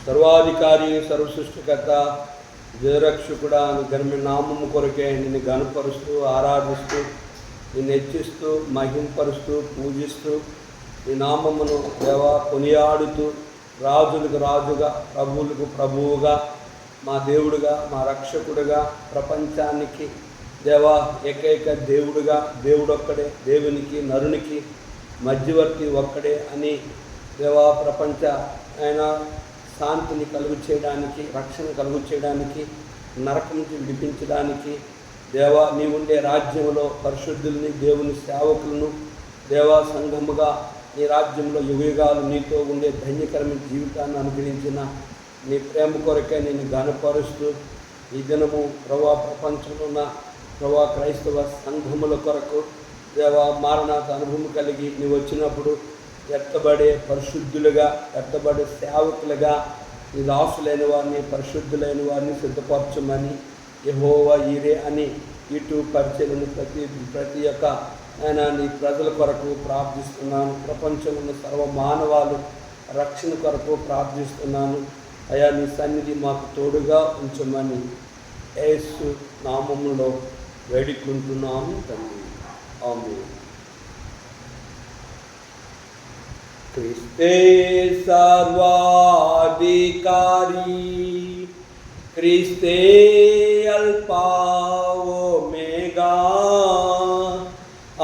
సర్వాధికారి, సర్వసృష్టికర్త, జయరక్షకుడా, నీ ఘనమైన నామము కొరకే నిన్ను గణపరుస్తూ, ఆరాధిస్తూ, నిన్ను హెచ్చిస్తూ, మహింపరుస్తూ, పూజిస్తూ, నీ నామమును దేవా కొనియాడుతూ, రాజులకు రాజుగా, ప్రభువులకు ప్రభువుగా, మా దేవుడుగా, మా రక్షకుడుగా, ప్రపంచానికి దేవా ఏకైక దేవుడుగా, దేవుడొక్కడే, దేవునికి నరునికి మధ్యవర్తి ఒక్కడే అని దేవా ప్రపంచ ఆయన శాంతిని కలుగు చేయడానికి, రక్షణ కలుగు చేయడానికి, నరకం నుంచి విడిపించడానికి దేవా నీ ఉండే రాజ్యంలో పరిశుద్ధుల్ని, దేవుని సేవకులను దేవా సంఘముగా నీ రాజ్యంలో యుగయుగాలు నీతో ఉండే ధన్యకరమైన జీవితాన్ని అనుగ్రహించిన నీ ప్రేమ కొరకే నేను ఘనపరుస్తూ ఈ దినము ప్రభా ప్రపంచంలో ఉన్న ప్రభా క్రైస్తవ సంఘముల కొరకు దేవా మారణాత అనుభవం కలిగి నీవు వచ్చినప్పుడు ఎత్తబడే పరిశుద్ధులుగా, ఎత్తబడే సేవకులుగా, నీ దాసులైన వారిని, పరిశుద్ధులైన వారిని సిద్ధపరచమని యెహోవా ఈరే అని యూట్యూబ్ పరిచయలను ప్రతి ఒక్క ఆయన నీ ప్రజల కొరకు ప్రార్థిస్తున్నాను. ప్రపంచంలో ఉన్న సర్వ మానవాళి రక్షణ కొరకు ప్రార్థిస్తున్నాను. అయా నీ సన్నిధి మాకు తోడుగా ఉంచమని యేసు నామములో వేడుకుంటున్నాము తండ్రి. ఆమేన్. క్రీస్తే సర్వాధికారి, క్రీస్తే అల్ఫా ఒమేగా,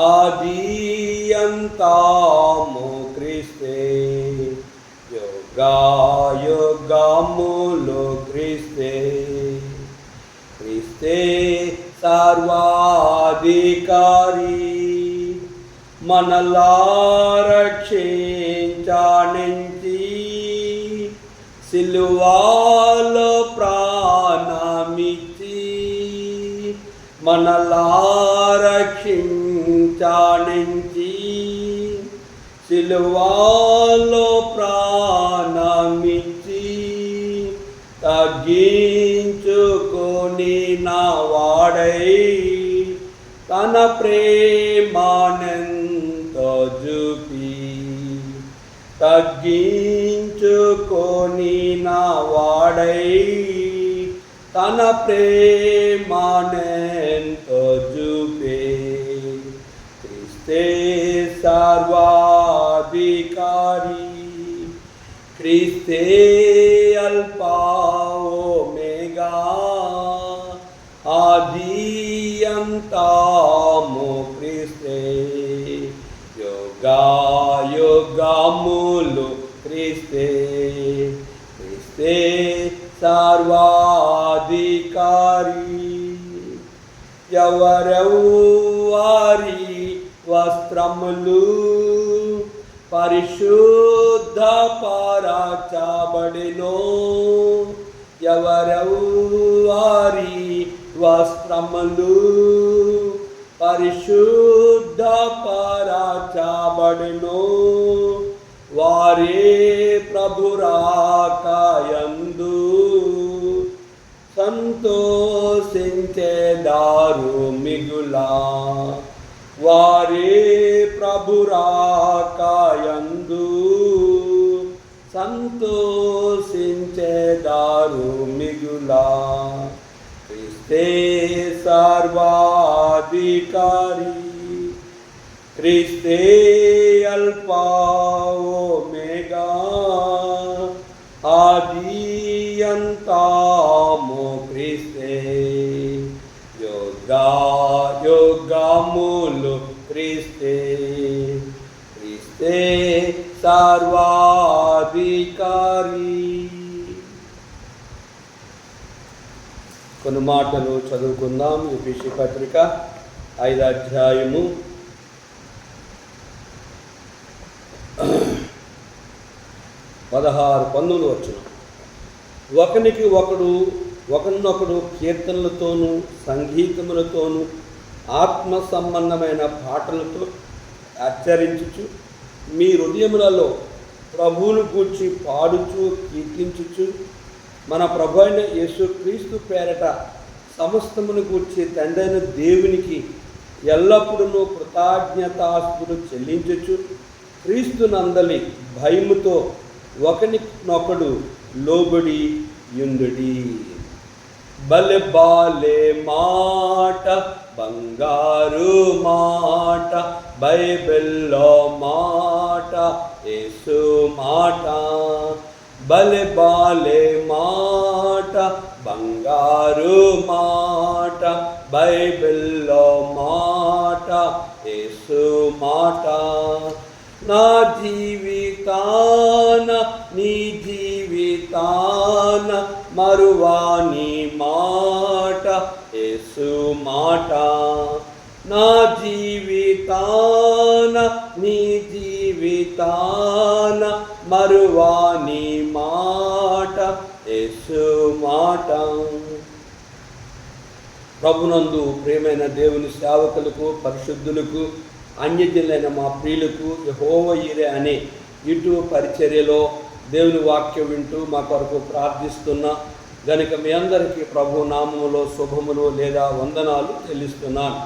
ఆది అంతము క్రీస్తే, యుగయుగములు క్రీస్తే. క్రీస్తే సర్వాధికారి, మనలా రక్షించనించి సిలువలో ప్రాణమిచ్చి, మనలా రక్షించనించి సిలువలో ప్రాణమిచ్చి, తగ్గించుకొని నా వాడై తన ప్రేమానంతో చూపి, తగ్గించుకొని నా వాడై తన ప్రేమానంతో చూపే. క్రీస్తే సర్వాధికారి, క్రీస్తే అల్ఫా ఒమేగా, ఆది అంతము క్రీస్తే, యుగయుగములు క్రీస్తే. క్రీస్తే సర్వాధికారి, ఎవరెవ్వారి వస్త్రములు పరిశుద్ధ పరచబడెనో, ఎవరెవ్వారి వస్త్రములు పరిశుద్ధ పరచబడెనో, వారే ప్రభురాకయందు సంతోషించెదారు మిగులా, వారే ప్రభురాకయందు సంతోషించెదారు మిగులా. క్రీస్తే సర్వాధికారి, క్రీస్తే అల్ఫా ఒమేగా, ఆది అంతము క్రీస్తే, యుగయుగములు క్రీస్తే. క్రీస్తే సర్వాధికారి. కొన్ని మాటలు చదువుకుందాం. ఎఫెసీ పత్రిక 5వ అధ్యాయము 16-19 వచనం. ఒకనికి ఒకడు ఒకరినొకడు కీర్తనలతోనూ సంగీతములతోనూ ఆత్మ సంబంధమైన పాటలతో హెచ్చరించుచు మీ హృదయములలో ప్రభువును గూర్చి పాడుచు కీర్తించుచు మన ప్రభు అయిన యేసుక్రీస్తు పేరట సమస్తమును గూర్చి తండ్రైన దేవునికి ఎల్లప్పుడూ కృతజ్ఞతాస్తులు చెల్లించుచు క్రీస్తునందలి భయముతో ఒకరినొకడు లోబడి యుందుడి. బలె బాలే మాట, బంగారు మాట, బైబిల్లో మాట, యేసు మాట. బలె బాలే మాట, బంగారు మాట, బైబిల్లో మాట, యేసు మాట. నా జీవితాన నీ జీవితాన మరువాని మాట, యేసు మాట. నా జీవితాన నీ జీవితాన మరువాని మాట, యేసు మాట. ప్రభునందు ప్రియమైన దేవుని సేవకులకు, పరిశుద్ధులకు, అన్యజనులైన మా ప్రియులకు యెహోవా యీరే అనే యూట్యూబ్ పరిచర్యలో దేవుని వాక్యం వింటూ మా కొరకు ప్రార్థిస్తున్నా గనుక మీ అందరికీ ప్రభు నామములో శుభములు లేదా వందనాలు చెల్లిస్తున్నాను.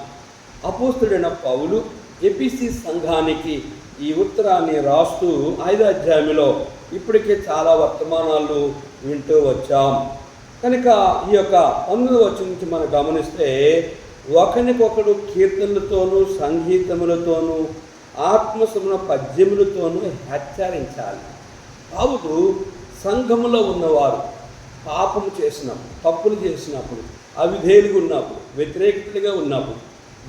అపోస్తుడైన పౌలు ఎఫెసీ సంఘానికి ఈ ఉత్తరాన్ని రాస్తూ 5వ అధ్యాయంలో ఇప్పటికే చాలా వర్తమానాలు వింటూ వచ్చాం. కనుక ఈ యొక్క 19వ వచనం నుంచి మనం గమనిస్తే, ఒకరికొకడు కీర్తనలతోనూ సంగీతములతోనూ ఆత్మసమున పద్యములతోనూ హెచ్చరించాలి. పౌలు సంఘములో ఉన్నవారు పాపము చేసినప్పుడు, తప్పులు చేసినప్పుడు, అవిధేయులుగా ఉన్నప్పుడు, వ్యతిరేకతలుగా ఉన్నప్పుడు,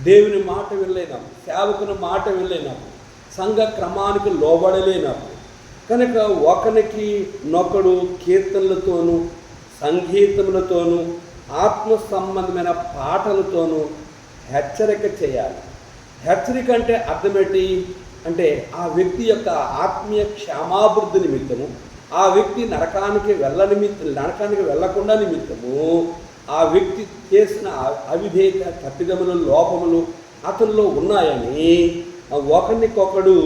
దేవుని మాట వినలేనప్పుడు, సేవకుని మాట వినలేనప్పుడు, సంఘ క్రమానికి లోబడలేనప్పుడు, కనుక ఒకరికి నొకడు కీర్తనలతోనూ సంగీతములతోనూ ఆత్మ సంబంధమైన పాటలతోనూ హెచ్చరిక చేయాలి. హెచ్చరిక అంటే అర్థమేంటి అంటే, ఆ వ్యక్తి యొక్క ఆత్మీయ క్షేమాభివృద్ధి నిమిత్తము, ఆ వ్యక్తి నరకానికి వెళ్ళకుండా నిమిత్తము, ఆ వ్యక్తి చేసిన అవిధేయత, తప్పిదములు, లోపములు అతనిలో ఉన్నాయని ఒకరికొకడు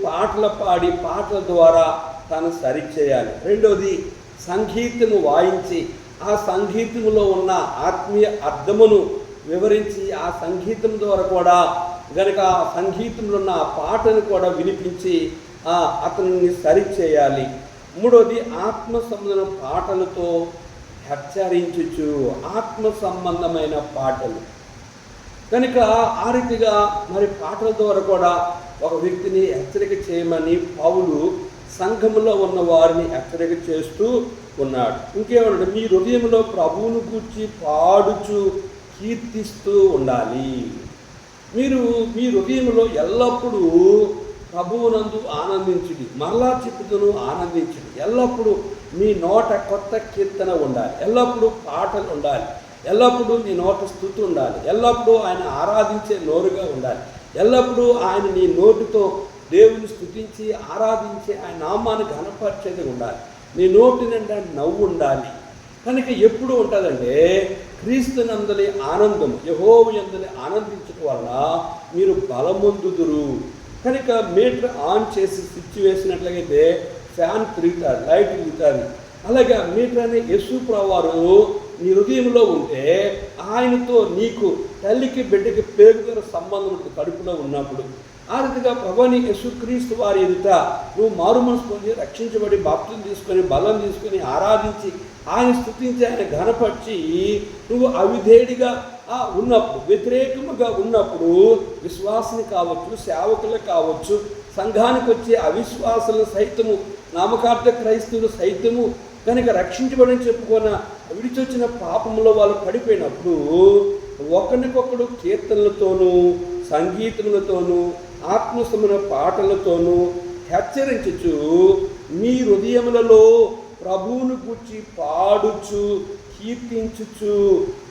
పాటలు పాడి పాటల ద్వారా తను సరిచేయాలి. రెండోది, సంగీతము వాయించి ఆ సంగీతములో ఉన్న ఆత్మీయ అర్థమును వివరించి ఆ సంగీతం ద్వారా కూడా గనక ఆ సంగీతంలో ఉన్న ఆ పాటను కూడా వినిపించి అతనిని సరిచేయాలి. మూడోది, ఆత్మ సంబంధమైన పాటలతో హెచ్చరించుచు, ఆత్మ సంబంధమైన పాటలు. కనుక ఆ రీతిగా మరి పాటల ద్వారా కూడా ఒక వ్యక్తిని హెచ్చరిక చేయమని పౌలు సంఘములో ఉన్న వారిని హెచ్చరిక చేస్తూ ఉన్నాడు. ఇంకేమన్నాడు, మీ హృదయంలో ప్రభువును గూర్చి పాడుచు కీర్తిస్తూ ఉండాలి. మీరు మీ హృదయంలో ఎల్లప్పుడూ ప్రభువునందు ఆనందించుడి. మరలా చెప్పుతూను ఆనందించుడి. ఎల్లప్పుడూ మీ నోట కొత్త కీర్తన ఉండాలి. ఎల్లప్పుడూ పాటలు ఉండాలి. ఎల్లప్పుడూ నీ నోట స్తుతి ఉండాలి. ఎల్లప్పుడూ ఆయన ఆరాధించే నోరుగా ఉండాలి. ఎల్లప్పుడూ ఆయన నీ నోటితో దేవుని స్తుతించి ఆరాధించి ఆయన నామాన్ని ఘనపరిచేది ఉండాలి. నీ నోటి నిండా నవ్వు ఉండాలి. కనుక ఎప్పుడు ఉంటుందంటే, క్రీస్తునందలి ఆనందం, యెహోవా యందలి ఆనందించడం వలన మీరు బలమొందుదురు. కనుక మీటర్ ఆన్ చేసి స్విచ్ వేసినట్లయితే ఫ్యాన్ తిరుగుతారు, లైట్ తిరుగుతారు. అలాగే మీటర్ అనే యేసుప్రభువు వారు నీ హృదయంలో ఉంటే ఆయనతో నీకు తల్లికి బిడ్డకి పేరుగల సంబంధం ఉంటుంది కడుపులో ఉన్నప్పుడు. ఆ రీతిగా ప్రభుని యేసుక్రీస్తు వారి ఎదుట నువ్వు మారు మనసు పొంది రక్షించబడి బాప్తిసం తీసుకొని బలం తీసుకొని ఆరాధించి ఆయన స్తుతించి ఆయన ఘనపరిచి నువ్వు అవిధేయుడిగా ఉన్నప్పుడు, వ్యతిరేకముగా ఉన్నప్పుడు, విశ్వాసిని కావచ్చు, సేవకులు కావచ్చు, సంఘానికి వచ్చే అవిశ్వాసులు సైతము, నామకార్థ క్రైస్తవులు సైతము కనుక రక్షించబడని చెప్పుకున్న విడిచొచ్చిన పాపంలో వాళ్ళు పడిపోయినప్పుడు ఒకరికొకడు కీర్తనలతోనూ సంగీతములతోనూ ఆత్మసమైన పాటలతోనూ హెచ్చరించుచు మీ హృదయములలో ప్రభువును గూర్చి పాడుచు కీర్తించుచు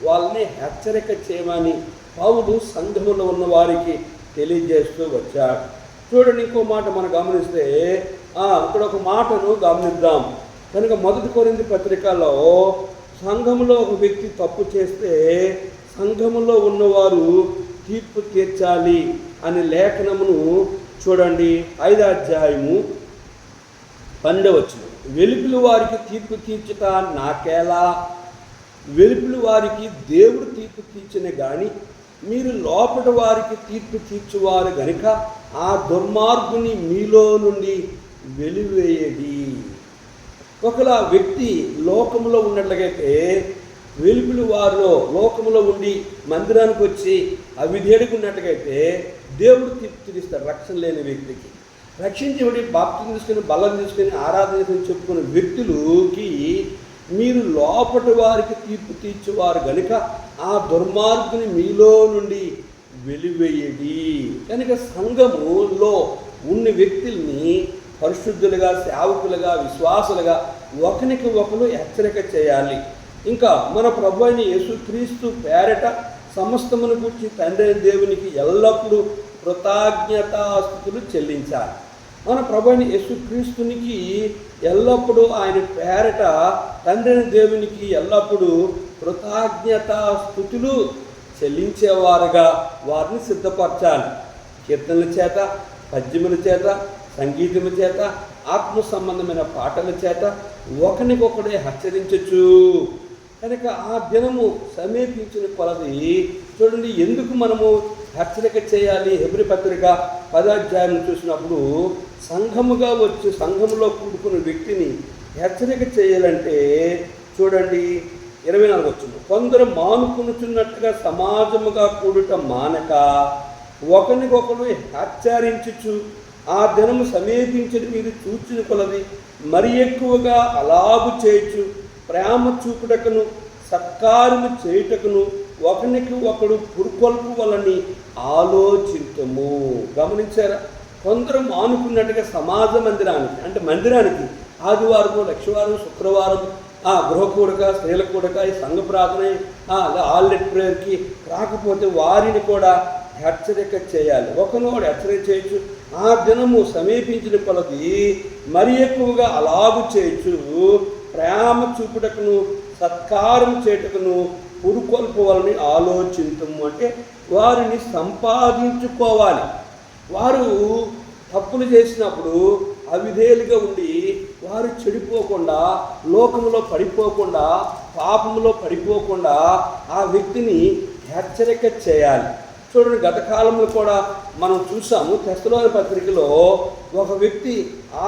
వాళ్ళని హెచ్చరిక చేయమని పౌలు సంఘములో ఉన్న వారికి తెలియజేస్తూ వచ్చాడు. చూడండి, ఇంకో మాట మనం గమనిస్తే ఇక్కడ ఒక మాటను గమనిద్దాం. కనుక 1 కొరింథీ పత్రికలో సంఘములో ఒక వ్యక్తి తప్పు చేస్తే సంఘములో ఉన్నవారు తీర్పు తీర్చాలి అనే లేఖనమును చూడండి. 5వ అధ్యాయము 12వ వచనం. వెలుపలి వారికి తీర్పు తీర్చుట నాకేలా? వెలుపలి వారికి దేవుడు తీర్పు తీర్చిన కానీ మీరు లోపటి వారికి తీర్పు తీర్చువారు గనుక ఆ దుర్మార్గుని మీలో నుండి వెలివేయడి. ఒకవేళ ఆ వ్యక్తి లోకంలో ఉన్నట్లయితే వెలుపులు వారిలో లోకంలో ఉండి మందిరానికి వచ్చి అవిధేయుడిగా ఉన్నట్టుగైతే దేవుడు తీర్చిదిస్తాడు రక్షణ లేని వ్యక్తికి. రక్షించబడి బాప్తిజం తీసుకొని బలం తీసుకొని ఆరాధన చేసుకొని చెప్పుకునే వ్యక్తులకి మీరు లోపటి వారికి తీర్పు తీర్చేవారు కనుక ఆ దుర్మార్గుని మీలో నుండి వెలివేయడి. కనుక సంఘములో ఉన్న వ్యక్తుల్ని పరిశుద్ధులుగా, సేవకులుగా, విశ్వాసులుగా ఒకరికి ఒకరు హెచ్చరిక చేయాలి. ఇంకా మన ప్రభు అయిన యేసుక్రీస్తు పేరట సమస్తమును గురించి తండ్రి దేవునికి ఎల్లప్పుడూ కృతజ్ఞతాస్తుతులు చెల్లించాలి. మన ప్రభు అయిన యేసుక్రీస్తునికి ఎల్లప్పుడూ ఆయన పేరట తండ్రి దేవునికి ఎల్లప్పుడూ కృతజ్ఞతాస్తుతులు చెల్లించేవారుగా వారిని సిద్ధపరచాలి. కీర్తనల చేత, పద్యముల చేత, సంగీతముల చేత, ఆత్మ సంబంధమైన పాటల చేత ఒకరికొకడే హెచ్చరించచ్చు. కనుక ఆ దినము సమీపించిన కొలది చూడండి, ఎందుకు మనము హెచ్చరిక చేయాలి? హెబ్రీ పత్రిక 10వ అధ్యాయం చూసినప్పుడు సంఘముగా వచ్చి సంఘములో కూడుకున్న వ్యక్తిని హెచ్చరిక చేయాలంటే చూడండి 24 వచనం, కొందరు మానుకునుచున్నట్టుగా సమాజముగా కూడుట మానక ఒకరికొకరు హెచ్చరించుచు ఆ దినము సమీపించిన మీరు చూచిన కొలది మరి ఎక్కువగా అలాగు చేయొచ్చు, ప్రేమ చూపుటకును సత్కారము చేయుటకును ఒకరికి ఒకడు పురుకొల్పు వలని ఆలోచించము. గమనించారా? కొందరు మానుకున్నట్టుగా సమాజ మందిరానికి అంటే మందిరానికి ఆదివారం, లక్షవారం, శుక్రవారం గృహ కూడక, స్త్రీల కూడక, ఈ సంఘ ప్రార్థన, ఆల్రెడ్ ప్రేయర్కి రాకపోతే వారిని కూడా హెచ్చరిక చేయాలి. ఒకనోడు హెచ్చరిక చేయొచ్చు, ఆ దినము సమీపించిన కొలది మరి ఎక్కువగా అలాగు చేయొచ్చు, ప్రేమ చూపుటకును సత్కారం చేయుటకును పురుకొల్పవాలని ఆలోచించము. అంటే వారిని సంపాదించుకోవాలి. వారు తప్పులు చేసినప్పుడు అవిధేయులుగా ఉండి వారు చెడిపోకుండా, లోకములో పడిపోకుండా, పాపములో పడిపోకుండా ఆ వ్యక్తిని హెచ్చరిక చేయాలి. చూడండి, గత కాలంలో కూడా మనం చూసాము. తెస్సలోని పత్రికలో ఒక వ్యక్తి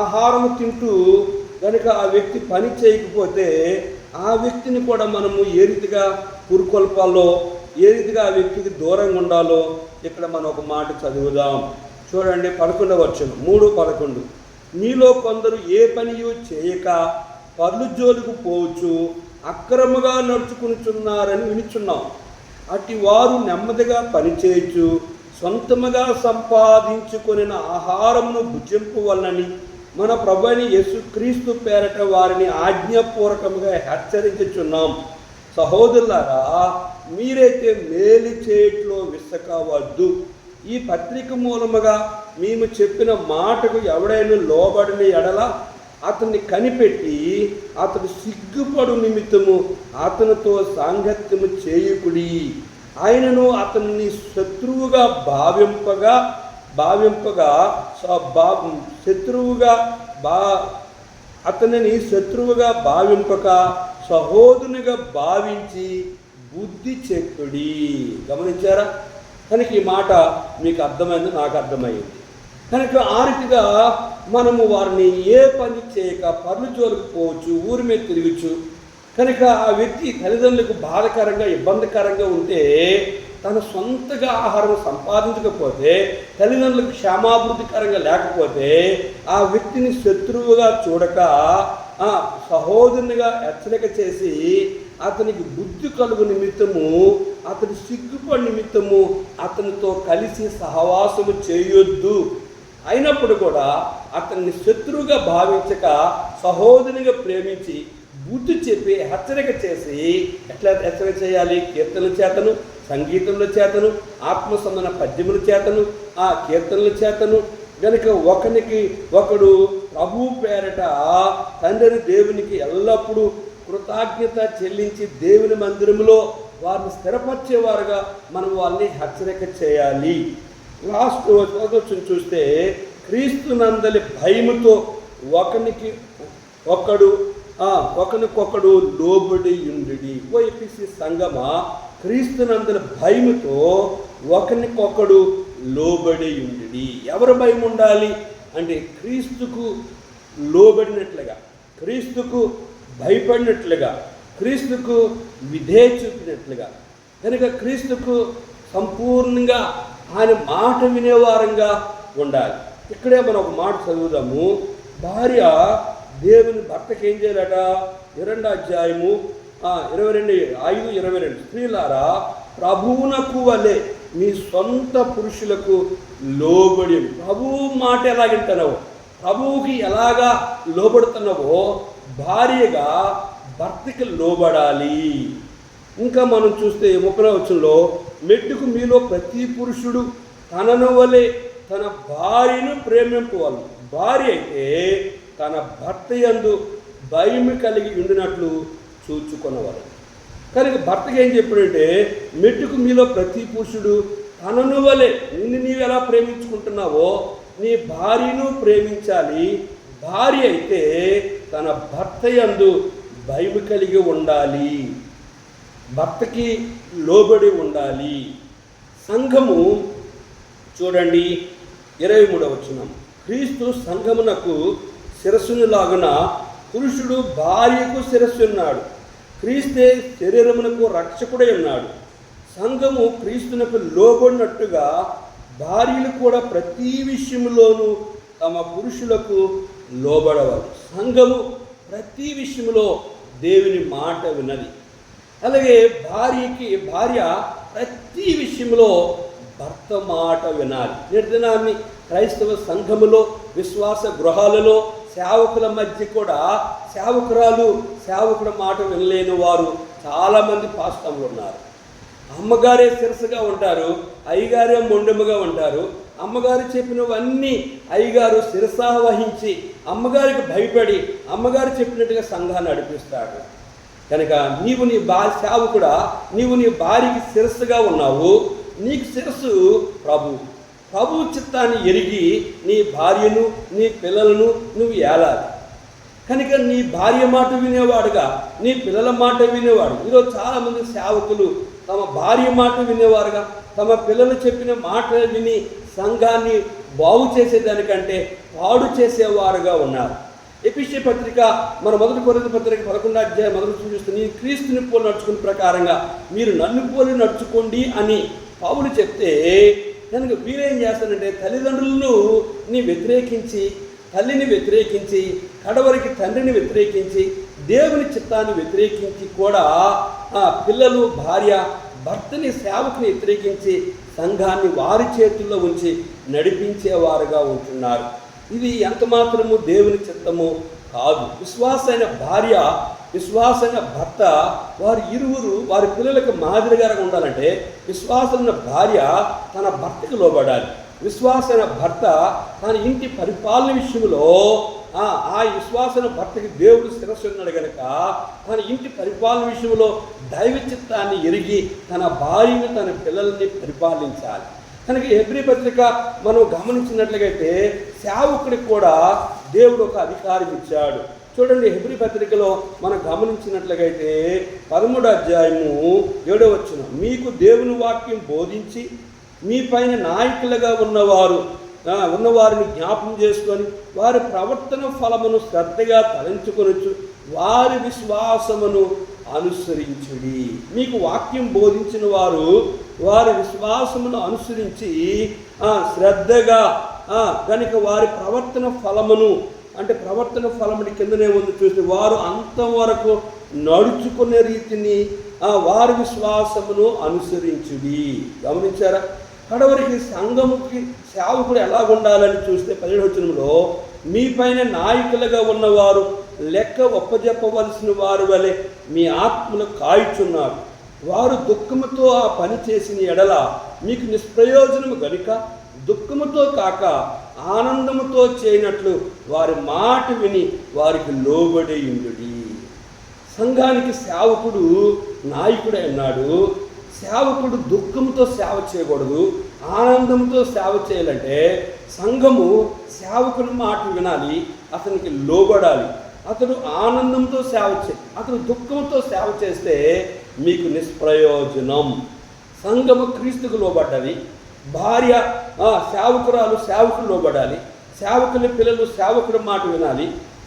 ఆహారం తింటూ కనుక ఆ వ్యక్తి పని చేయకపోతే ఆ వ్యక్తిని కూడా మనము ఏ రీతిగా పురుకొల్పాలో, ఏ రీతిగా ఆ వ్యక్తికి దూరంగా ఉండాలో ఇక్కడ మనం ఒక మాట చదువుదాం. చూడండి 11వ వచనం, 3:11, మీలో కొందరు ఏ పనియో చేయక పర్లు జోలికి పోవచ్చు అక్రమగా నడుచుకునిచున్నారని వినిచున్నాం. అట్టి వారు నెమ్మదిగా పనిచేయచ్చు, సొంతముగా సంపాదించుకొనిన ఆహారమును భుజింపు వలనని మన ప్రభువైన యేసుక్రీస్తు పేరట వారిని ఆజ్ఞాపూర్వకముగా హెచ్చరించుచున్నాం. సహోదరులారా, మీరైతే మేలు చేయట్లో విసకవద్దు. ఈ పత్రిక మూలముగా మేము చెప్పిన మాటకు ఎవడైనా లోబడిన ఎడల అతన్ని కనిపెట్టి అతడు సిగ్గుపడు నిమిత్తము అతనితో సాంగత్యము చేయుకుడి. ఆయనను అతన్ని శత్రువుగా అతనిని శత్రువుగా భావింపక సహోదరునిగా భావించి బుద్ధి చెప్పుడి. గమనించారా? కనుక ఈ మాట మీకు అర్థమైంది, నాకు అర్థమైంది. కనుక ఆ రీతిగా మనము వారిని ఏ పని చేయక పర్లు జోలికి పోవచ్చు, ఊరి మీద తిరగచ్చు. కనుక ఆ వ్యక్తి తల్లిదండ్రులకు బాధకరంగా, ఇబ్బందికరంగా ఉంటే, తన సొంతగా ఆహారం సంపాదించకపోతే, తల్లిదండ్రులకు క్షేమాభివృద్ధికరంగా లేకపోతే ఆ వ్యక్తిని శత్రువుగా చూడక సహోదరునిగా హెచ్చరిక చేసి అతనికి బుద్ధి కలుగు నిమిత్తము, అతని సిగ్గుపడి నిమిత్తము అతనితో కలిసి సహవాసము చేయొద్దు. అయినప్పుడు కూడా అతన్ని శత్రువుగా భావించక సహోదరునిగా ప్రేమించి బుద్ధి చెప్పి హెచ్చరిక చేసి ఎట్లా హెచ్చరిక చేయాలి? కీర్తనల చేతను, సంగీతముల చేతను, ఆత్మ సంబంధ పద్యముల చేతను, ఆ కీర్తనల చేతను గనుక ఒకరికి ఒకడు ప్రభు పేరట తండ్రి దేవునికి ఎల్లప్పుడూ కృతజ్ఞత చెల్లించి దేవుని మందిరములో వారిని స్థిరపరిచేవారుగా మనం వాళ్ళని హెచ్చరిక చేయాలి. లాస్ట్ వచ్చి చూస్తే క్రీస్తునందలి భయముతో ఒకరికొకడు లోబడి ఉండి. ఓ ఎపిసి సంగమా, క్రీస్తునందలి భయముతో ఒకరికొకడు లోబడి ఉండి. ఎవరు భయం ఉండాలి అంటే క్రీస్తుకు లోబడినట్లుగా, క్రీస్తుకు భయపడినట్లుగా, క్రీస్తుకు విధేయ చూపినట్లుగా. కనుక క్రీస్తుకు సంపూర్ణంగా ఆయన మాట వినేవారంగా ఉండాలి. ఇక్కడే మనం ఒక మాట చదువుదాము. భార్య దేవుని భర్తకి ఏం చేయాలట? 2వ అధ్యాయము 22:5-22. స్త్రీలారా, ప్రభువునకు వలె మీ సొంత పురుషులకు లోబడి. ప్రభువు మాట ఎలాగింటున్నావో, ప్రభువుకి ఎలాగా లోబడుతున్నావో భార్యగా భర్తకి లోబడాలి. ఇంకా మనం చూస్తే 30వ వచనంలో, మెట్టుకు మీలో ప్రతి పురుషుడు తనను వలె తన భార్యను ప్రేమింపవాలి. భార్య అయితే తన భర్త యందు భయము కలిగి ఉండినట్లు చూచుకున్నవారు. కనుక భర్తకి ఏం చెప్పాడంటే, మెట్టుకు మీలో ప్రతి పురుషుడు తనను వలె, నీవు ఎలా ప్రేమించుకుంటున్నావో నీ భార్యను ప్రేమించాలి. భార్య అయితే తన భర్త యందు భయము కలిగి ఉండాలి, భర్తకి లోబడి ఉండాలి. సంఘము చూడండి 23వ వచనం, క్రీస్తు సంఘమునకు శిరస్సును లాగున పురుషుడు భార్యకు శిరస్సు ఉన్నాడు. క్రీస్తే శరీరమునకు రక్షకుడై ఉన్నాడు. సంఘము క్రీస్తునకు లోబడినట్టుగా భార్యలు కూడా ప్రతి విషయంలోనూ తమ పురుషులకు లోబడవాలి. సంఘము ప్రతి విషయంలో దేవుని మాట విన్నది. అలాగే భార్య ప్రతి విషయంలో భర్త మాట వినాలి. నిర్దినాన్ని క్రైస్తవ సంఘములో, విశ్వాస గృహాలలో సేవకుల మధ్య కూడా సేవకుల మాట వినలేని వారు చాలామంది పాస్టర్లు ఉన్నారు. అమ్మగారే శిరస్సుగా ఉంటారు, అయ్యగారే మొండెముగా ఉంటారు. అమ్మగారు చెప్పినవన్నీ అయ్యగారు శిరసా వహించి అమ్మగారికి భయపడి అమ్మగారు చెప్పినట్టుగా సంఘాన్ని నడిపిస్తాడు. కనుక నీవు నీ సేవకుడా, నీవు నీ భార్యకి శిరస్సుగా ఉన్నావు. నీకు శిరస్సు ప్రభు చిత్తాన్ని ఎరిగి నీ భార్యను, నీ పిల్లలను నువ్వు ఏలాలి. కనుక నీ భార్య మాట వినేవాడుగా, నీ పిల్లల మాట వినేవాడు. ఈరోజు చాలామంది సేవకులు తమ భార్య మాట వినేవారుగా, తమ పిల్లలు చెప్పిన మాట విని సంఘాన్ని బాగు చేసేదానికంటే పాడు చేసేవారుగా ఉన్నారు. ఎఫెసీ పత్రిక, మన 1 కొరింథీ పత్రిక 11వ అధ్యాయం 1వ వచనం చూస్తే, నీ క్రీస్తుని పోలి నడుచుకునే ప్రకారంగా మీరు నన్ను పోలి నడుచుకోండి అని పౌలు చెప్తే, కనుక వీరేం చేస్తారంటే తల్లిదండ్రులను తల్లిని వ్యతిరేకించి కడవరికి తండ్రిని వ్యతిరేకించి దేవుని చిత్తాన్ని వ్యతిరేకించి కూడా పిల్లలు, భార్య, భర్తని, సేవకుని వ్యతిరేకించి సంఘాన్ని వారి చేతుల్లో ఉంచి నడిపించేవారుగా ఉంటున్నారు. ఇది ఎంత మాత్రము దేవుని చిత్తము కాదు. విశ్వాసైన భార్య, విశ్వాసైన భర్త, వారి ఇరువురు వారి పిల్లలకు మాదిరిగా ఉండాలంటే విశ్వాసమైన భార్య తన భర్తకు లోబడాలి. విశ్వాసైన భర్త తన ఇంటి పరిపాలన విషయంలో ఆ విశ్వాసన భర్తకి దేవుడు శిరస్సు ఉన్నాడు కనుక తన ఇంటి పరిపాలన విషయంలో దైవ చిత్తాన్ని ఎరిగి తన భార్యను, తన పిల్లల్ని పరిపాలించాలి. కనుక హెబ్రీ పత్రిక మనం గమనించినట్లయితే సేవకుడికి కూడా దేవుడు ఒక అధికారం ఇచ్చాడు. చూడండి, హెబ్రీ పత్రికలో మనం గమనించినట్లయితే 13వ అధ్యాయము 7వ వచనం, మీకు దేవుని వాక్యం బోధించి మీ పైన నాయకులుగా ఉన్నవారిని జ్ఞాపకం చేసుకొని వారి ప్రవర్తన ఫలమును శ్రద్ధగా తలంచుకొనొచ్చు, వారి విశ్వాసమును అనుసరించుడి. మీకు వాక్యం బోధించిన వారు వారి విశ్వాసమును అనుసరించి శ్రద్ధగా కనుక వారి ప్రవర్తన ఫలమును, అంటే ప్రవర్తన ఫలముని కిందనే ఉంది చూస్తే, వారు అంతవరకు నడుచుకునే రీతిని వారి విశ్వాసమును అనుసరించుడి. గమనించారా? కడవరికి సంఘముకి సేవకుడు ఎలా ఉండాలని చూస్తే 17వ వచనంలో, మీ పైన నాయకులుగా ఉన్నవారు లెక్క ఒప్పజెప్పవలసిన వారు వలె మీ ఆత్మను కాయుచున్నారు. వారు దుఃఖముతో ఆ పని చేసిన ఎడల మీకు నిష్ప్రయోజనము గనుక దుఃఖముతో కాక ఆనందముతో చేయనట్లు వారి మాట విని వారికి లోబడి ఉండుడి. సంఘానికి సేవకుడు నాయకుడే అన్నాడు. సేవకుడు దుఃఖంతో సేవ చేయకూడదు, ఆనందంతో సేవ చేయాలంటే సంఘము సేవకుని మాట వినాలి, అతనికి లోబడాలి. అతడు ఆనందంతో సేవ అతడు దుఃఖంతో సేవ చేస్తే మీకు నిష్ప్రయోజనం. సంఘము క్రీస్తుకు లోబడ్డది. భార్య సేవకురాలు సేవకులు లోబడాలి. సేవకుని పిల్లలు సేవకుడి మాట వినాలి.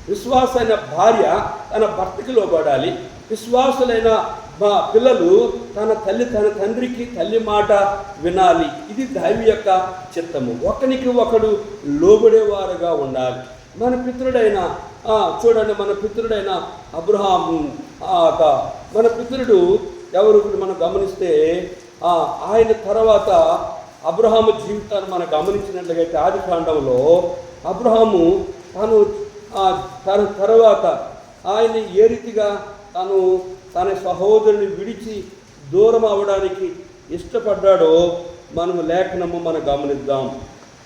విశ్వాసైన భార్య తన భర్తకి లోబడాలి. విశ్వాసులైన పిల్లలు తన తండ్రికి తల్లి మాట వినాలి. ఇది దైవం యొక్క చిత్తము. ఒకరికి ఒకడు లోబడేవారుగా ఉండాలి. మన పితృడైన చూడండి, మన పితృడైన అబ్రహాము, మన పితృడు ఎవరు మనం గమనిస్తే ఆయన తర్వాత అబ్రహాము జీవితాన్ని మనం గమనించినట్లయితే ఆదికాండంలో అబ్రహాము తన తర్వాత ఆయన ఏ రీతిగా తన సహోదరుని విడిచి దూరం అవడానికి ఇష్టపడ్డాడో మనము లేఖనము మనం గమనిద్దాం.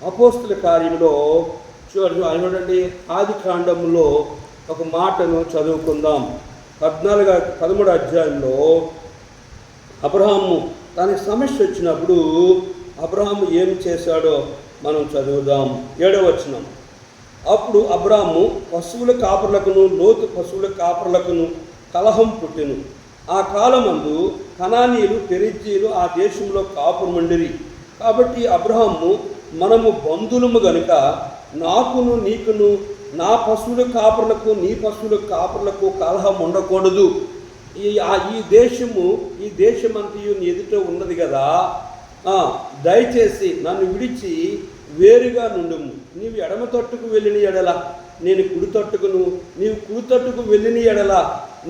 అపోస్తుల కార్యంలో చూడండి, ఆదికాండంలో ఒక మాటను చదువుకుందాం. 13వ అధ్యాయంలో అబ్రహాము తనకి సమస్య వచ్చినప్పుడు అబ్రహాము ఏమి చేశాడో మనం చదువుదాం. 7వ వచనం. అప్పుడు అబ్రాము పశువుల కాపరులకును లోతు పశువుల కాపరులకును కలహం పుట్టెను. ఆ కాలమందు కనానీయులు పెరిజ్జీలు ఆ దేశంలో కాపురమండిరి. కాబట్టి అబ్రహాము, మనము బంధువులము గనుక నాకును నీకును నా పశువుల కాపరులకు నీ పశువుల కాపరులకు కలహం ఉండకూడదు. ఈ దేశమంతయు నీ ఎదుట ఉన్నది కదా, దయచేసి నన్ను విడిచి వేరుగా నుండుము. నీవు ఎడమ తట్టుకు వెళ్ళిన ఎడల నేను కుడి తట్టుకును, నీవు కుడి తట్టుకు వెళ్ళిన ఎడల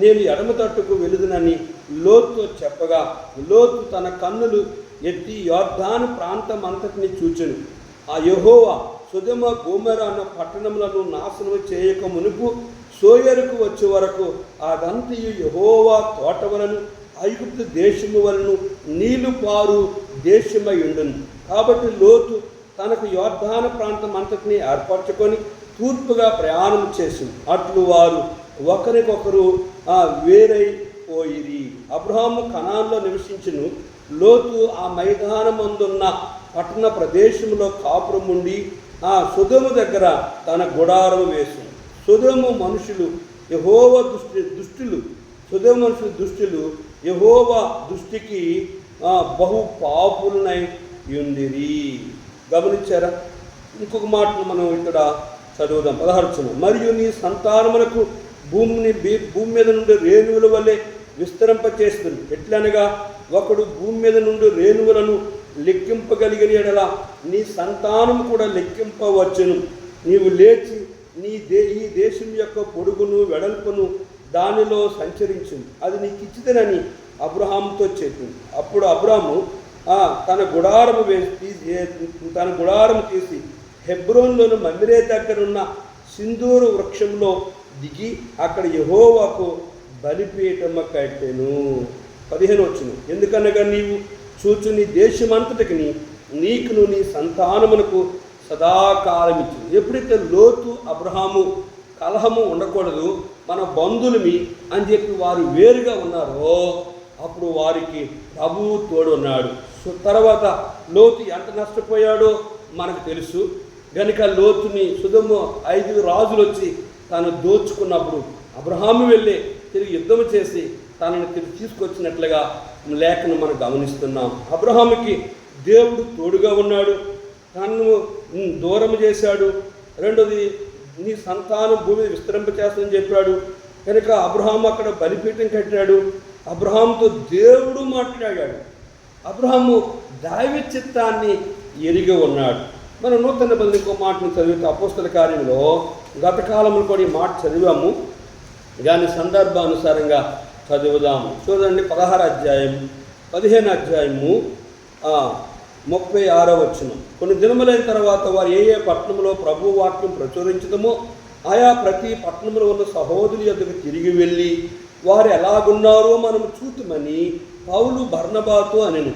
నేను ఎడమ తట్టుకు వెలుదునని లోతుతో చెప్పగా, లోతు తన కన్నులు ఎత్తి యొర్దాను ప్రాంతం అంతటిని చూచెను. ఆ యెహోవా సొదొమ గొమొర్రా అన్న పట్టణములను నాశనం చేయక మునుపు సోయరుకు వచ్చే వరకు అదంతయు యెహోవా తోట వలను ఐగుప్తు దేశము వలను నీళ్లు పారు దేశమై ఉండును. కాబట్టి లోతు తనకు యొర్దాను ప్రాంతం అంతటిని ఏర్పరచుకొని తూర్పుగా ప్రయాణం చేసింది. అట్లు వారు ఒకరికొకరు వేరైపోయిరి. అబ్రహాము కనాన్లో నివసించును. లోతు ఆ మైదానమందున్న పట్టణ ప్రదేశంలో కాపురం ఉండి సొదొము దగ్గర తన గుడారం వేసింది. సొదొము మనుషులు యెహోవా దుష్టులు. సొదొము మనుషులు దుష్టులు, యెహోవా దృష్టికి బహు పాపులనై ఉండిరి. గమనించారా? ఇంకొక మాటను మనం ఇక్కడ చదువుదాం. 16. మరియు నీ సంతానములకు భూమి మీద నుండి రేణువుల వల్లే విస్తరింపచేస్తుంది. ఎట్లనగా ఒకడు భూమి మీద నుండి రేణువులను లెక్కింపగలిగిన ఎడల నీ సంతానం కూడా లెక్కింపవచ్చును. నీవు లేచి ఈ దేశం యొక్క పొడుగును వెడల్పును దానిలో సంచరించు, అది నీకు ఇచ్చితేనని అబ్రహాముతో చెప్పింది. అప్పుడు అబ్రాము తన గుడారము తీసి హెబ్రోన్లోని మమ్రే దగ్గరున్న సింధూరు వృక్షంలో దిగి అక్కడ యెహోవాకు బలిపీఠము కట్టెను. 15 వచ్చును. ఎందుకనగా నీవు చూచు నీ దేశమంతటికి నీకును నీ సంతానమునకు సదాకాలం ఇచ్చు. ఎప్పుడైతే లోతు అబ్రహాము కలహము ఉండకూడదు, మన బంధువులమి అని చెప్పి వారు వేరుగా ఉన్నారో అప్పుడు వారికి ప్రభువు తోడు ఉన్నాడు. తర్వాత లోతు ఎంత నష్టపోయాడో మనకు తెలుసు. కనుక లోతుని సొదొమ 5 రాజులు వచ్చి తను దోచుకున్నప్పుడు అబ్రహాము వెళ్ళి తిరిగి యుద్ధం చేసి తనని తిరిగి తీసుకొచ్చినట్లుగా లేఖను మనం గమనిస్తున్నాం. అబ్రహాముకి దేవుడు తోడుగా ఉన్నాడు, తనను దూరం చేశాడు. రెండోది, నీ సంతానం భూమి విస్తరింపచేస్తుందని చెప్పాడు. కనుక అబ్రహాము అక్కడ బలిపీఠం కట్టాడు. అబ్రహాముతో దేవుడు మాట్లాడాడు. అబ్రహాము దైవ చిత్తాన్ని ఎరిగి ఉన్నాడు. మనం నూతన నిబంధన ఇంకో మాటను చదివితే అపోస్తల కార్యంలో గత కాలంలో కూడా ఈ మాట చదివాము, దాని సందర్భానుసారంగా చదువుదాము. చూడండి, 16వ అధ్యాయం 15వ అధ్యాయము 36వ వచనం. కొన్ని దినములైన తర్వాత వారు ఏ పట్టణంలో ప్రభు వాక్యం ప్రచురించడమో ఆయా ప్రతి పట్టణంలో ఉన్న సహోదరుల యొద్దకు తిరిగి వెళ్ళి వారు ఎలాగున్నారో మనం చూతుమని పౌలు బర్నబాతో అనెను.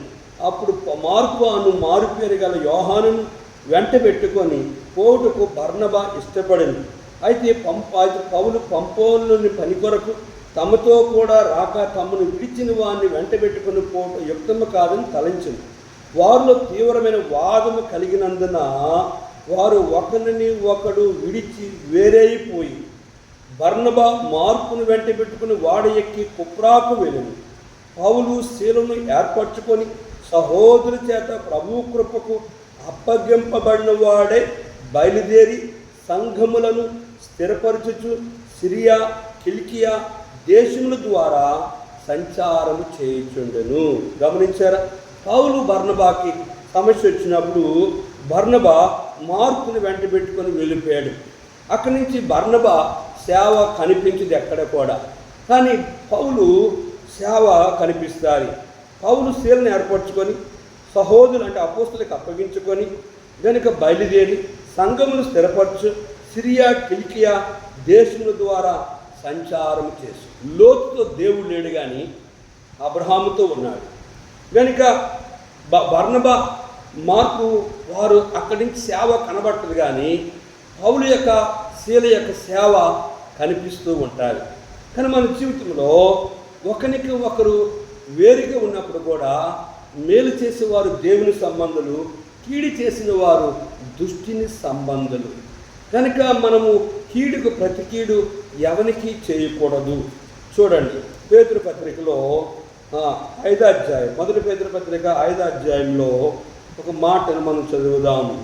అప్పుడు మార్కు అను మారుపేరు గల యోహానును వెంట పెట్టుకొని పోటుకు బర్నబా ఇష్టపడింది. అయితే పౌలు పంపోలోని పని కొరకు తమతో కూడా రాక తమను విడిచిన వారిని వెంట పెట్టుకుని పోవటం యుక్తము కాదని తలంచింది. వారిలో తీవ్రమైన వాదము కలిగినందున వారు ఒకరిని ఒకడు విడిచి వేరైపోయి బర్నబా మార్కును వెంట పెట్టుకుని వాడ ఎక్కి కుప్రాకు వెళ్ళింది. పౌలు శీలను ఏర్పరచుకొని సహోదరు చేత ప్రభు కృపకు అప్పగింపబడిన వాడే బయలుదేరి సంఘములను స్థిరపరచుచు సిరియా కిలికియా దేశముల ద్వారా సంచారము చేయుచుండెను. గమనించారా? పౌలు బర్నబాకి సమస్య వచ్చినప్పుడు బర్నబా మార్కుని వెంట పెట్టుకొని వెళ్ళిపోయాడు. అక్కడి నుంచి బర్నబా సేవ కనిపించింది ఎక్కడ కూడా. కానీ పౌలు సేవ కనిపిస్తారు. పౌలు శీలను ఏర్పరచుకొని సహోదరులు అంటే అపోస్తులకు అప్పగించుకొని గనుక బయలుదేరి సంఘమును స్థిరపరచు సిరియా కిలికియా దేశముల ద్వారా సంచారం చేసి. లోతుతో దేవుడు లేడు కానీ అబ్రహాముతో ఉన్నాడు కనుక బర్నబా మార్కు వారు అక్కడి నుంచి సేవ కనబట్టదు కానీ పౌలు యొక్క శీల యొక్క సేవ కనిపిస్తూ ఉంటారు. కానీ మన జీవితంలో ఒకరికి ఒకరు వేరుగా ఉన్నప్పుడు కూడా మేలు చేసేవారు దేవుని సంబంధులు, కీడు చేసిన వారు దుష్టిని సంబంధులు. కనుక మనము కీడుకు ప్రతి కీడు ఎవరికి చేయకూడదు. చూడండి, పేతురు పత్రికలో 5వ అధ్యాయం, మొదటి పేతురు పత్రిక 5వ అధ్యాయంలో ఒక మాటను మనం చదువుదాము.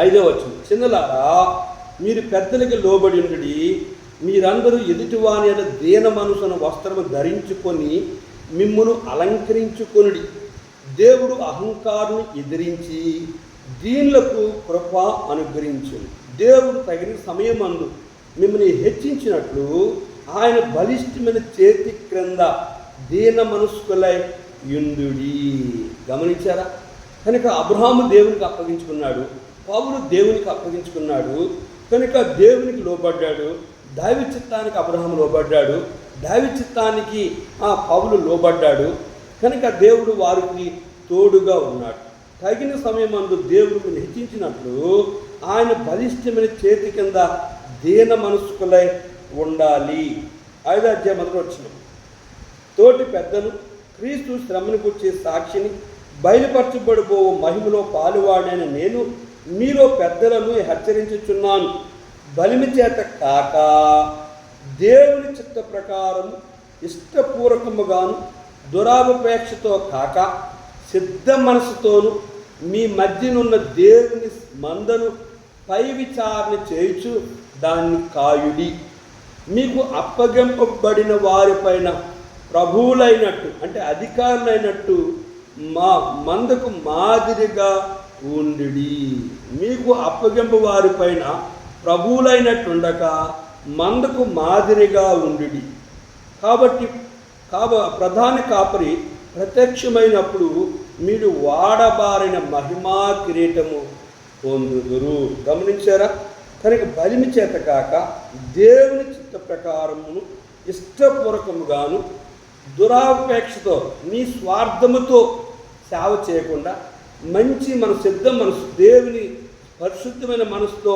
5వ వచనం, చిన్నలారా మీరు పెద్దలకి లోబడి ఉండి మీరందరూ ఎదుటివాని అనే దీన మనసున వస్త్రము ధరించుకొని మిమ్మును అలంకరించుకొనుడి. దేవుడు అహంకారుని ఎదిరించి దీనులకు కృప అనుగ్రహించు. దేవుడు తగిన సమయమందు మిమ్మల్ని హెచ్చించినట్లు ఆయన బలిష్టమైన చేతి క్రింద దీన మనస్కులై యుందుడి. గమనించారా? కనుక అబ్రహాము దేవునికి అప్పగించుకున్నాడు, పౌలు దేవునికి అప్పగించుకున్నాడు. కనుక దేవునికి లోబడ్డాడు, దైవ చిత్తానికి అబ్రహాము లోబడ్డాడు, దైవ చిత్తానికి పౌలు లోబడ్డాడు. కనుక దేవుడు వారికి తోడుగా ఉన్నాడు. తగిన సమయమందు దేవుడిని హెచ్చించినట్లు ఆయన బలిష్టమైన చేతి కింద దీన మనస్కులై ఉండాలి. 5వ అధ్యాయం మొదటి వచనం, తోటి పెద్దను క్రీస్తు శ్రమను గుర్చే సాక్షిని బయలుపరచబడిపో మహిమలో పాలువాడైన నేను మీలో పెద్దలను హెచ్చరించుచున్నాను. బలిమి చేత కాక దేవుని చిత్త ప్రకారం ఇష్టపూర్వకముగాను దురాపేక్షతో కాక సిద్ధ మనసుతోను మీ మధ్యనున్న దేవుని మందను పై విచారణ చేయుచు దాన్ని కాయుడి. మీకు అప్పగింపబడిన వారిపైన ప్రభువులైనట్టు అంటే అధికారులైనట్టు మా మందకు మాదిరిగా ఉండుడి. మీకు అప్పగింపు వారిపైన ప్రభువులైనట్టుండక మందకు మాదిరిగా ఉండుడి. కాబట్టి ప్రధాన కాపరి ప్రత్యక్షమైనప్పుడు మీరు వాడబారిన మహిమా కిరీటము పొందుదురు. గమనించారా? కనుక బలిమి చేత కాక దేవుని చిత్త ప్రకారమును ఇష్టపూర్వకముగాను దురాపేక్షతో నీ స్వార్థముతో సేవ చేయకుండా మంచి మన సిద్ధ మనసు, దేవుని పరిశుద్ధమైన మనసుతో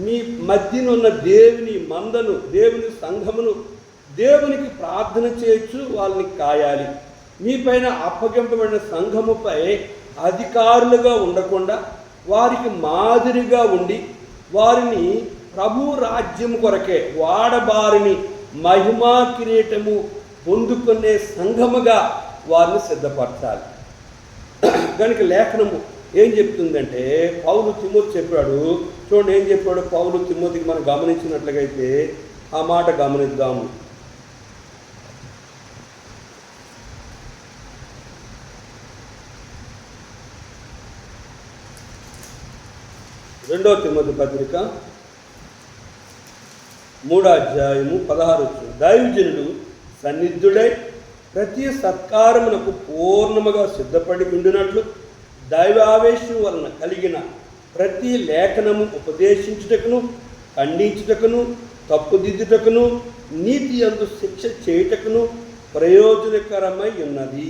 మీ మధ్యనున్న దేవుని మందను, దేవుని సంఘమును దేవునికి ప్రార్థన చేయొచ్చు, వాళ్ళని కాయాలి. మీ పైన అప్పగింపబడిన సంఘముపై అధికారులుగా ఉండకుండా వారికి మాదిరిగా ఉండి వారిని ప్రభు రాజ్యం కొరకే వాడబారిని మహిమా కిరీటము పొందుకునే సంఘముగా వారిని సిద్ధపరచాలి. కనుక లేఖనము ఏం చెప్తుందంటే పౌలు తిమోతి చెప్పాడు. చూడండి ఏం చెప్పాడు పౌలు తిమోతికి. మనం గమనించినట్లయితే ఆ మాట గమనిద్దాము. 2వ తిమోతి పత్రిక 3వ అధ్యాయము 16 వచనం, దైవజనుడు సన్నిధుడై ప్రతి సత్కారమునకు పూర్ణముగా సిద్ధపడి ఉండినట్లు దైవావేశం వలన కలిగిన ప్రతి లేఖనము ఉపదేశించుటకును, ఖండించుటకును, తప్పుదిద్దుటకును, నీతి యందు శిక్ష చేయుటకును ప్రయోజనకరమై ఉన్నది.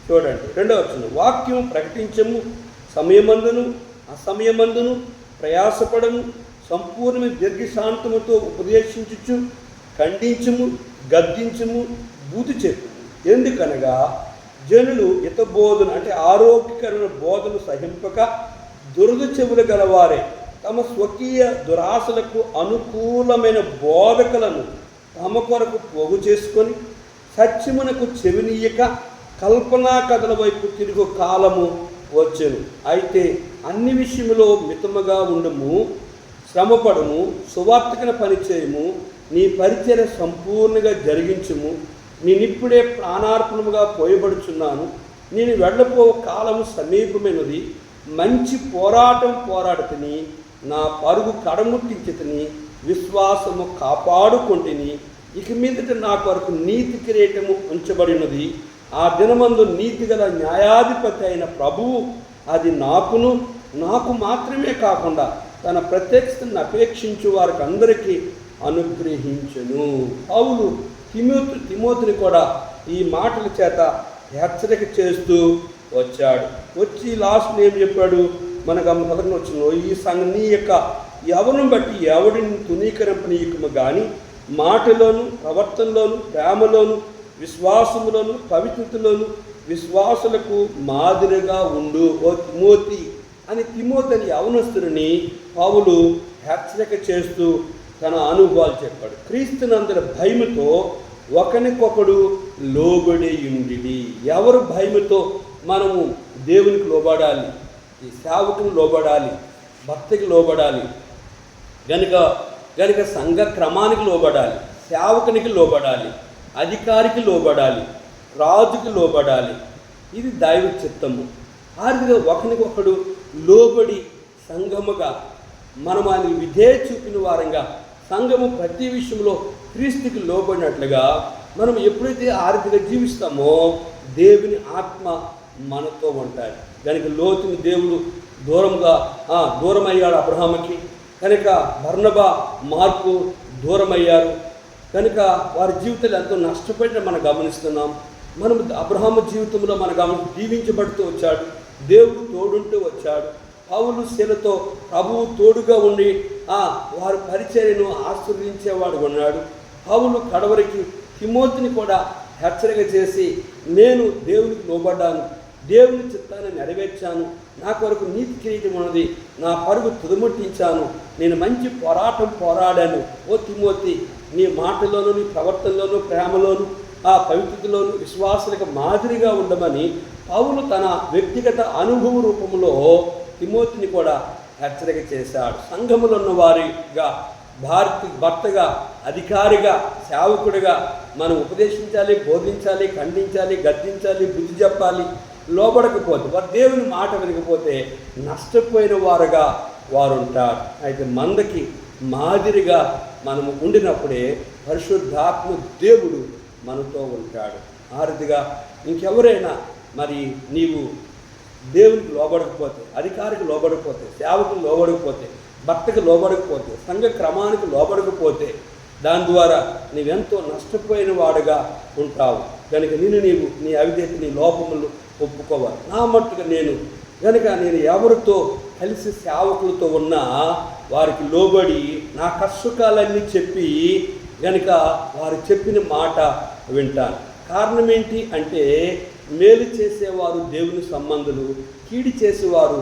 చూడండి 2వ వచనం, వాక్యం ప్రకటించము, సమయమందును అసమయమందును ప్రయాసపడము, సంపూర్ణమైన దీర్ఘశాంతముతో ఉపదేశించుచు, ఖండించుము, గద్దించుము, బుద్ధి చెప్పు. ఎందుకనగా జనులు హితబోధన అంటే ఆరోగ్యకరమైన బోధను సహింపక దురద చెవులు గలవారే తమ స్వకీయ దురాశలకు అనుకూలమైన బోధకులను తమ కొరకు పోగు చేసుకొని సత్యమునకు చెవినీయక కల్పనా కథల వైపు తిరుగు కాలము వచ్చెను. అయితే అన్ని విషయములో మితముగా ఉండము, శ్రమపడము, సువార్తకన పనిచేయము, నీ పరిచర్య సంపూర్ణంగా జరిగించుము. నేనిప్పుడే ప్రాణార్పణముగా పోయబడుచున్నాను. నేను వెళ్ళపో కాలము సమీపమైనది. మంచి పోరాటం పోరాడుతుని, నా పరుగు కడముట్టించుతుని, విశ్వాసము కాపాడుకుంటుని. ఇక మీదట నా కొరకు నీతి కిరీటము ఉంచబడినది. ఆ దినమందు నీతిగల న్యాయాధిపతి అయిన ప్రభువు అది నాకు మాత్రమే కాకుండా తన ప్రత్యక్షతను అపేక్షించు వారికి అందరికీ అనుగ్రహించును. పౌలు తిమోతిని కూడా ఈ మాటల చేత హెచ్చరిక చేస్తూ వచ్చాడు. వచ్చి లాస్ట్ ఏం చెప్పాడు? మనకు మొదటి వచ్చిన నీ యొక్క ఎవరిని బట్టి ఎవడిని తునీకరింపనీయకము కానీ మాటలోను, ప్రవర్తనలోను, ప్రేమలోను, విశ్వాసములోను, పవిత్రతలోను విశ్వాసులకు మాదిరిగా ఉండు ఓ తిమోతి అని తిమోతిని యవనస్తుని పౌలు హెచ్చరిక చేస్తూ తన అనుభవాలు చెప్పాడు. క్రీస్తునందరి భయముతో ఒకరికొకడు లోబడి ఉండిడి. ఎవరు భయముతో మనము దేవునికి లోబడాలి, ఈ సేవకుని లోబడాలి, భక్తికి లోబడాలి, గనుక సంఘ క్రమానికి లోబడాలి, సేవకునికి లోబడాలి, అధికారికి లోబడాలి, రాజుకి లోబడాలి. ఇది దైవ చిత్తము. ఆర్థిక ఒకరికొకడు లోబడి సంఘముగా మనం ఆయన విధేయ చూపిన వారంగా సంఘము ప్రతి విషయంలో క్రీస్తుకి లోబడినట్లుగా మనం ఎప్పుడైతే ఆర్థిక జీవిస్తామో దేవుని ఆత్మ మనతో ఉంటాడు. కనుక లోతుని దేవుడు దూరమయ్యాడు అబ్రహాముకి. కనుక బర్నబా, మార్కు దూరమయ్యారు. కనుక వారి జీవితాలు ఎంతో నష్టపడిన మనం గమనిస్తున్నాం. మనం అబ్రహాము జీవితంలో మనం దీవించబడుతూ వచ్చాడు, దేవుడు తోడుంటూ వచ్చాడు. పౌలు శీలతో ప్రభువు తోడుగా ఉండి వారి పరిచర్యను ఆశీర్వదించేవాడు ఉన్నాడు. పౌలు కడవరికి తిమోతిని కూడా హెచ్చరిక చేసి, నేను దేవునికి లోబడ్డాను, దేవుని చిత్తాన్ని నెరవేర్చాను, నా కొరకు నీతి కిరీటం ఉన్నది, నా పరుగు తుదముట్టించాను, నేను మంచి పోరాటం పోరాడాను. ఓ తిమోతి, నీ మాటలోను, నీ ప్రవర్తనలోను, ప్రేమలోను, ఆ పవిత్రతలోను విశ్వాసులకు మాదిరిగా ఉండమని పౌలు తన వ్యక్తిగత అనుభవ రూపంలో తిమోతిని కూడా హెచ్చరిక చేశాడు. సంఘములో ఉన్న వారిగా, భర్తగా, అధికారిగా, సేవకుడిగా మనం ఉపదేశించాలి, బోధించాలి, ఖండించాలి, గద్దించాలి, బుద్ధి చెప్పాలి. లోబడకపోతే, వారు దేవుని మాట వినకపోతే నష్టపోయిన వారుగా వారు ఉంటారు. అయితే మందకి మాదిరిగా మనము ఉండినప్పుడే పరిశుద్ధాత్మ దేవుడు మనతో ఉంటాడు. ఆరుదిగా ఇంకెవరైనా మరి నీవు దేవునికి లోబడకపోతే, అధికారికి లోబడకపోతే, సేవకులు లోబడకపోతే, భక్తకు లోబడకపోతే, సంఘ క్రమానికి లోబడకపోతే దాని ద్వారా నీవెంతో నష్టపోయిన వాడుగా ఉంటావు. కనుక నీవు నీ అవిధేయత, నీ లోపములు ఒప్పుకోవాలి. నా మట్టుగా నేను ఎవరితో కలిసి సేవకులతో ఉన్నా వారికి లోబడి నా కష్టకాలన్నీ చెప్పి వారు చెప్పిన మాట వింటాను. కారణం ఏంటి అంటే, మేలు చేసేవారు దేవుని సంబంధులు, కీడి చేసేవారు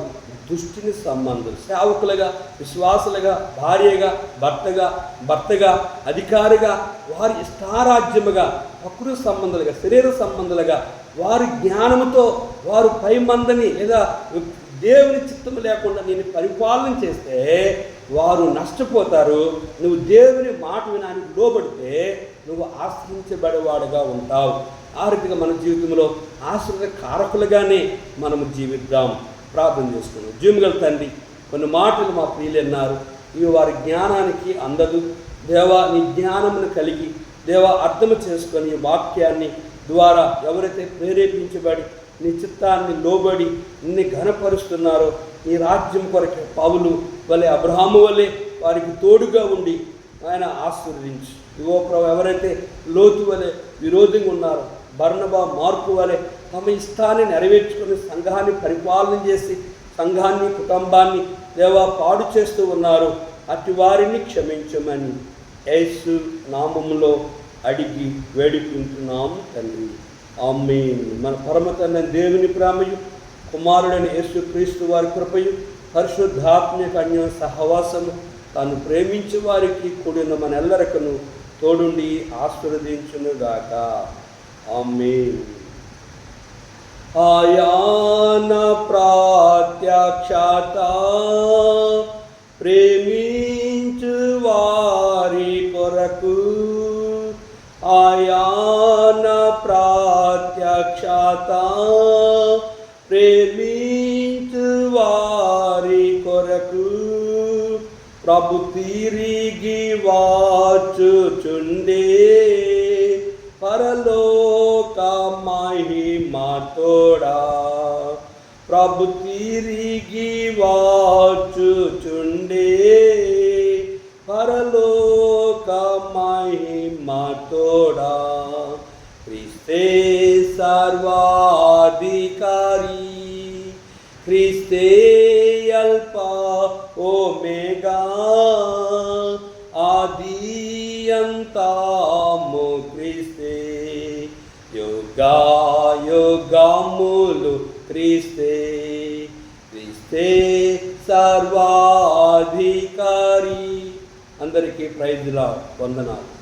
దుష్టిని సంబంధులు. సేవకులుగా, విశ్వాసులుగా, భార్యగా, భర్తగా, అధికారిగా, వారి ఇష్టారాజ్యముగా, ప్రకృతి సంబంధాలుగా, శరీర సంబంధాలుగా, వారి జ్ఞానముతో వారు పై మందని లేదా దేవుని చిత్తం లేకుండా నేను పరిపాలన చేస్తే వారు నష్టపోతారు. నువ్వు దేవుని మాట వినడానికి లోబడితే నువ్వు ఆశ్రయించబడేవాడుగా ఉంటావు. ఆ రీతిగా మన జీవితంలో ఆశ్రయ కారకులుగానే మనము జీవిద్దాం. ప్రార్థన చేసుకున్నాం. జీవగల తండ్రి, కొన్ని మాటలు మా ప్రియులు అన్నారు, ఇవి వారి జ్ఞానానికి అందదు. దేవా, నీ జ్ఞానమును కలిగి దేవా అర్థం చేసుకొని ఈ వాక్యాన్ని ద్వారా ఎవరైతే ప్రేరేపించబడి నీ చిత్తాన్ని లోబడి నిన్ను ఘనపరుస్తున్నారో, నీ రాజ్యం కొరకే పౌలు వలె, అబ్రహాము వలె వారికి తోడుగా ఉండి ఆయన ఆశీర్వదించి, ఇవో ప్రభు ఎవరైతే లోతు వలె విరోధంగా ఉన్నారో, బర్నబా, మార్కు వలె తమ ఇష్టాన్ని నెరవేర్చుకుని సంఘాన్ని పరిపాలన చేసి సంఘాన్ని, కుటుంబాన్ని దేవా పాడు చేస్తూ ఉన్నారు, అట్టి వారిని క్షమించమని యేసు నామములో అడిగి వేడుకుంటున్నాము తండ్రి. ఆమేన్. మన పరమ తండ్రి దేవుని ప్రేమయు, కుమారుడైన యేసు క్రీస్తు వారి కృపయు, పరిశుద్ధాత్మ అన్య సహవాసము తాను ప్రేమించే వారికి కూడిన మనెల్లరికను తోడుండి ఆశీర్వదించునుగాక. ఆమేన్. ఆయాన ప్రత్యక్షత ప్రేమి కొరకు ఆయన ప్రత్యక్షత ప్రేమించు వారి కొరకు ప్రభు తిరిగి వచ్చుచుండే పరలోక మహిమతోడా ప్రభు తిరిగి వచ్చుచుండే పరలోక మహిమతోడా క్రీస్తే సర్వాధికారి క్రీస్తే అల్ఫా ఓమేగా ఆది అంతము క్రీస్తే యుగా యుగములు క్రీస్తే క్రీస్తే సర్వాధికారి. అందరికీ ప్రైజ్లా వందనాలు.